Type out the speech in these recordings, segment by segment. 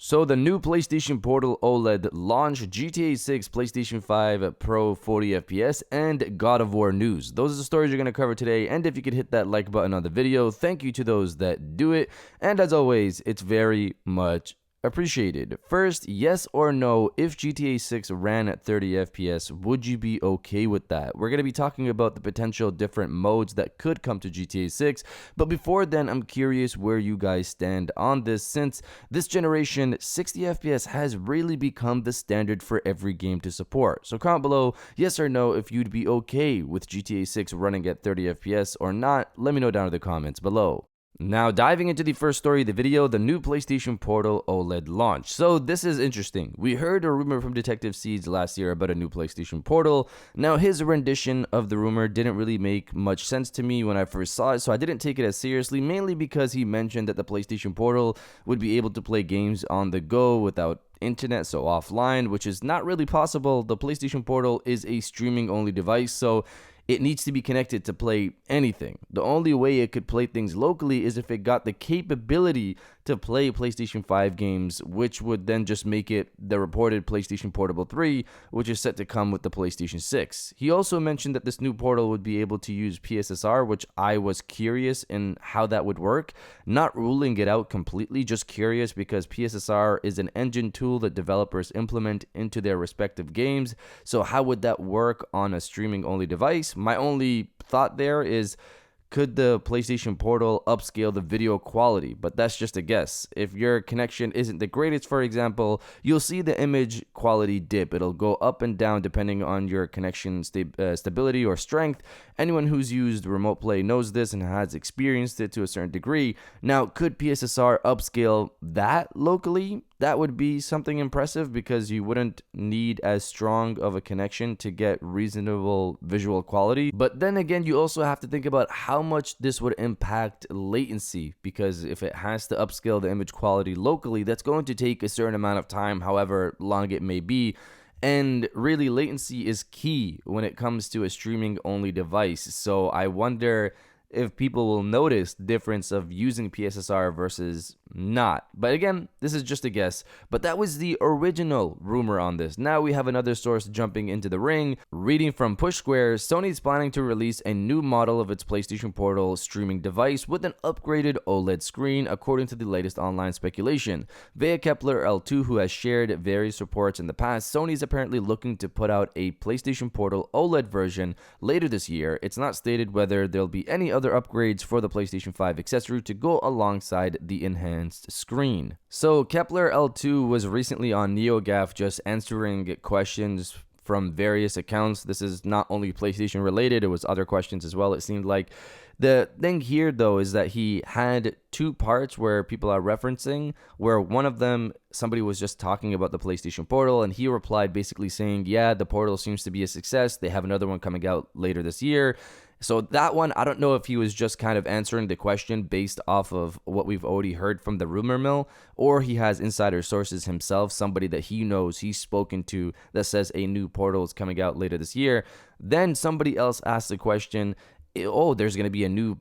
So the new PlayStation Portal OLED launched, GTA 6, PlayStation 5 Pro 40 FPS, and God of War news. Those are the stories you're going to cover today, and if you could hit that like button on the video, thank you to those that do it, and as always, it's very much appreciated. First, yes or no, if GTA 6 ran at 30 FPS, would you be okay with that? We're going to be talking about the potential different modes that could come to GTA 6, but before then, I'm curious where you guys stand on this, since this generation, 60 FPS has really become the standard for every game to support. So comment below, yes or no, if you'd be okay with GTA 6 running at 30 FPS or not. Let me know down in the comments below. Now, diving into the first story of the video, the new PlayStation Portal OLED launch. So this is interesting. We heard a rumor from Detective Seeds last year about a new PlayStation Portal. Now, his rendition of the rumor didn't really make much sense to me when I first saw it, so I didn't take it as seriously, mainly because he mentioned that the PlayStation Portal would be able to play games on the go without internet, so offline, which is not really possible. The PlayStation Portal is a streaming only device, so it needs to be connected to play anything. The only way it could play things locally is if it got the capability to play PlayStation 5 games, which would then just make it the reported PlayStation Portable 3, which is set to come with the PlayStation 6. He also mentioned that this new portal would be able to use PSSR, which I was curious in how that would work. Not ruling it out completely, just curious because PSSR is an engine tool that developers implement into their respective games. So how would that work on a streaming only device? My only thought there is, could the PlayStation Portal upscale the video quality? But that's just a guess. If your connection isn't the greatest, for example, you'll see the image quality dip. It'll go up and down depending on your connection stability or strength. Anyone who's used Remote Play knows this and has experienced it to a certain degree. Now, could PSSR upscale that locally? That would be something impressive because you wouldn't need as strong of a connection to get reasonable visual quality. But then again, you also have to think about how much this would impact latency, because if it has to upscale the image quality locally, that's going to take a certain amount of time, however long it may be. And really, latency is key when it comes to a streaming only device. So I wonder if people will notice the difference of using PSSR versus not. But again, this is just a guess. But that was the original rumor on this. Now we have another source jumping into the ring. Reading from Push Square, Sony's planning to release a new model of its PlayStation Portal streaming device with an upgraded OLED screen, according to the latest online speculation. Via Kepler L2, who has shared various reports in the past, Sony is apparently looking to put out a PlayStation Portal OLED version later this year. It's not stated whether there'll be any other upgrades for the PlayStation 5 accessory to go alongside the enhanced screen. So Kepler L2 was recently on NeoGAF just answering questions from various accounts. This is not only PlayStation related, it was other questions as well, it seemed like. The thing here, though, is that he had two parts where people are referencing, where one of them, somebody was just talking about the PlayStation Portal, and he replied basically saying, yeah, the Portal seems to be a success. They have another one coming out later this year. So that one, I don't know if he was just kind of answering the question based off of what we've already heard from the rumor mill, or he has insider sources himself, somebody that he knows he's spoken to that says a new Portal is coming out later this year. Then somebody else asked the question, oh, there's going to be a new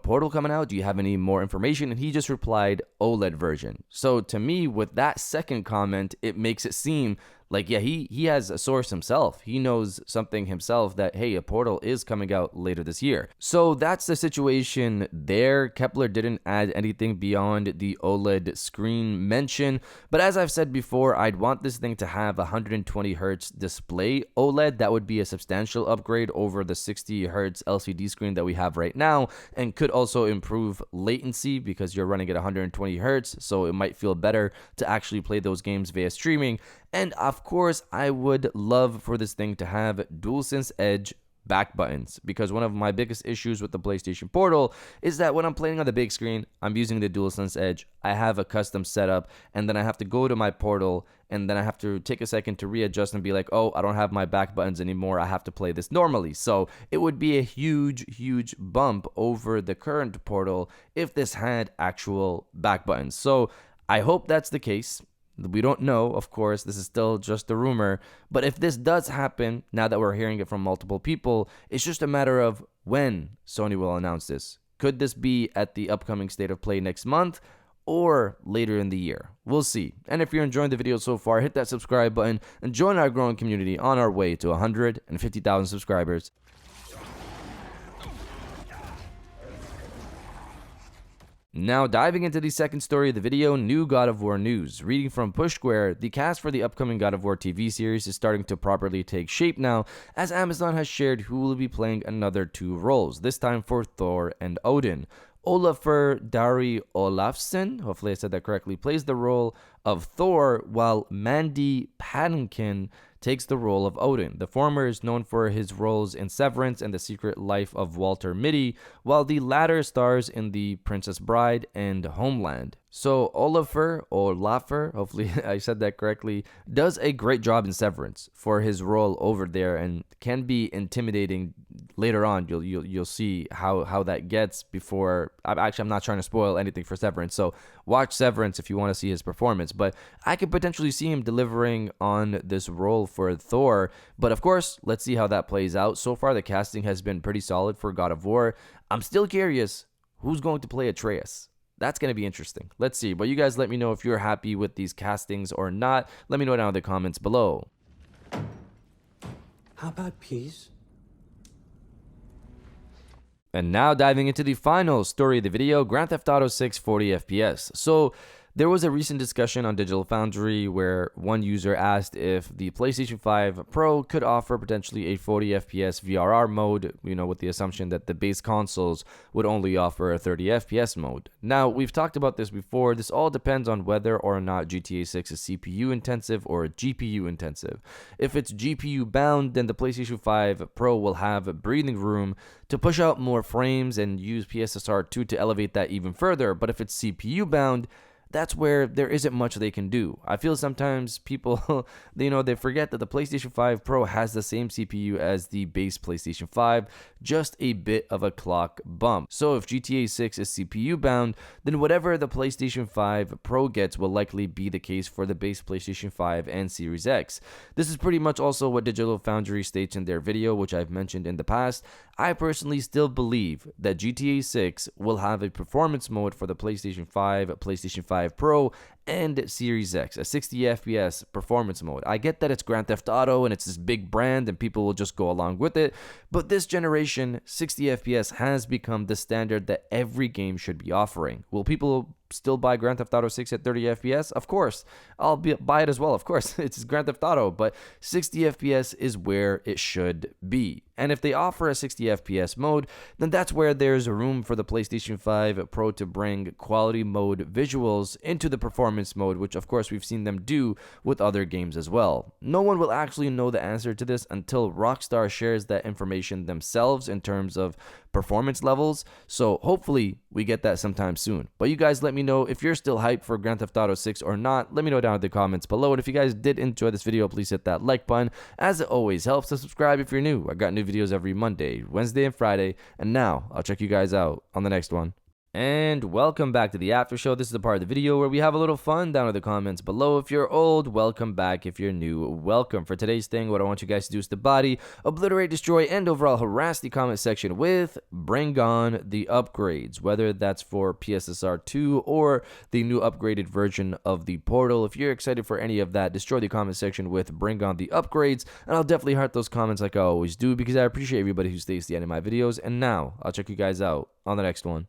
Portal coming out. Do you have any more information? And he just replied, OLED version. So to me, with that second comment, it makes it seem like, yeah, he has a source himself. He knows something himself that, hey, a Portal is coming out later this year. So that's the situation there. Kepler didn't add anything beyond the OLED screen mention. But as I've said before, I'd want this thing to have 120 hertz display OLED. That would be a substantial upgrade over the 60 hertz LCD screen that we have right now, and could also improve latency because you're running at 120 hertz. So it might feel better to actually play those games via streaming. And of course, I would love for this thing to have DualSense Edge back buttons, because one of my biggest issues with the PlayStation Portal is that when I'm playing on the big screen, I'm using the DualSense Edge, I have a custom setup, and then I have to go to my Portal, and then I have to take a second to readjust and be like, oh, I don't have my back buttons anymore, I have to play this normally. So it would be a huge bump over the current Portal if this had actual back buttons. So I hope that's the case. We don't know, of course, this is still just a rumor, but if this does happen, now that we're hearing it from multiple people, it's just a matter of when Sony will announce this. Could this be at the upcoming State of Play next month, or later in the year. We'll see. And if you're enjoying the video so far, hit that subscribe button and join our growing community on our way to 150,000 subscribers. Now diving into the second story of the video, new God of War news. Reading from Push Square, the cast for the upcoming God of War TV series is starting to properly take shape now, as Amazon has shared who will be playing another 2 roles, this time for Thor and Odin. Olafur Dari Olafsson, hopefully I said that correctly, plays the role of Thor, while Mandy Patinkin takes the role of Odin. The former is known for his roles in Severance and The Secret Life of Walter Mitty, while the latter stars in The Princess Bride and Homeland. So Olafur, hopefully I said that correctly, does a great job in Severance for his role over there, and can be intimidating later on. You'll see how that gets before. I'm not trying to spoil anything for Severance, so watch Severance if you want to see his performance. But I could potentially see him delivering on this role for Thor. But of course, let's see how that plays out. So far, the casting has been pretty solid for God of War. I'm still curious who's going to play Atreus. That's going to be interesting. Let's see. But you guys let me know if you're happy with these castings or not. Let me know down in the comments below. How about peace? And now diving into the final story of the video, Grand Theft Auto 6 40 FPS. So there was a recent discussion on Digital Foundry where one user asked if the PlayStation 5 Pro could offer potentially a 40 FPS VRR mode, with the assumption that the base consoles would only offer a 30 FPS mode. Now, we've talked about this before. This all depends on whether or not GTA 6 is CPU intensive or GPU intensive. If it's GPU bound, then the PlayStation 5 Pro will have breathing room to push out more frames and use PSSR 2 to elevate that even further. But if it's CPU bound, that's where there isn't much they can do. I feel sometimes people, they forget that the PlayStation 5 Pro has the same CPU as the base PlayStation 5, just a bit of a clock bump. So if GTA 6 is CPU bound, then whatever the PlayStation 5 Pro gets will likely be the case for the base PlayStation 5 and Series X. This is pretty much also what Digital Foundry states in their video, which I've mentioned in the past. I personally still believe that GTA 6 will have a performance mode for the PlayStation 5, PlayStation 5 Pro, and Series X, a 60 FPS performance mode. I get that it's Grand Theft Auto and it's this big brand and people will just go along with it, but this generation, 60 FPS has become the standard that every game should be offering. Will people still buy Grand Theft Auto 6 at 30 FPS? Of course. I'll buy it as well, of course. It's Grand Theft Auto, but 60 FPS is where it should be. And if they offer a 60 FPS mode, then that's where there's room for the PlayStation 5 Pro to bring quality mode visuals into the performance mode, which of course we've seen them do with other games as well. No one will actually know the answer to this until Rockstar shares that information themselves in terms of performance levels, so hopefully we get that sometime soon. But you guys let me know if you're still hyped for Grand Theft Auto 6 or not. Let me know down in the comments below, and if you guys did enjoy this video, please hit that like button, as it always helps. To subscribe if you're new. I got new videos every Monday, Wednesday, and Friday, and now I'll check you guys out on the next one. And welcome back to the after show. This is the part of the video where we have a little fun down in the comments below. If you're old, welcome back. If you're new, welcome. For today's thing, what I want you guys to do is to body, obliterate, destroy, and overall harass the comment section with Bring On the Upgrades, whether that's for PSSR 2 or the new upgraded version of the Portal. If you're excited for any of that, destroy the comment section with Bring On the Upgrades, and I'll definitely heart those comments like I always do, because I appreciate everybody who stays to the end of my videos. And now I'll check you guys out on the next one.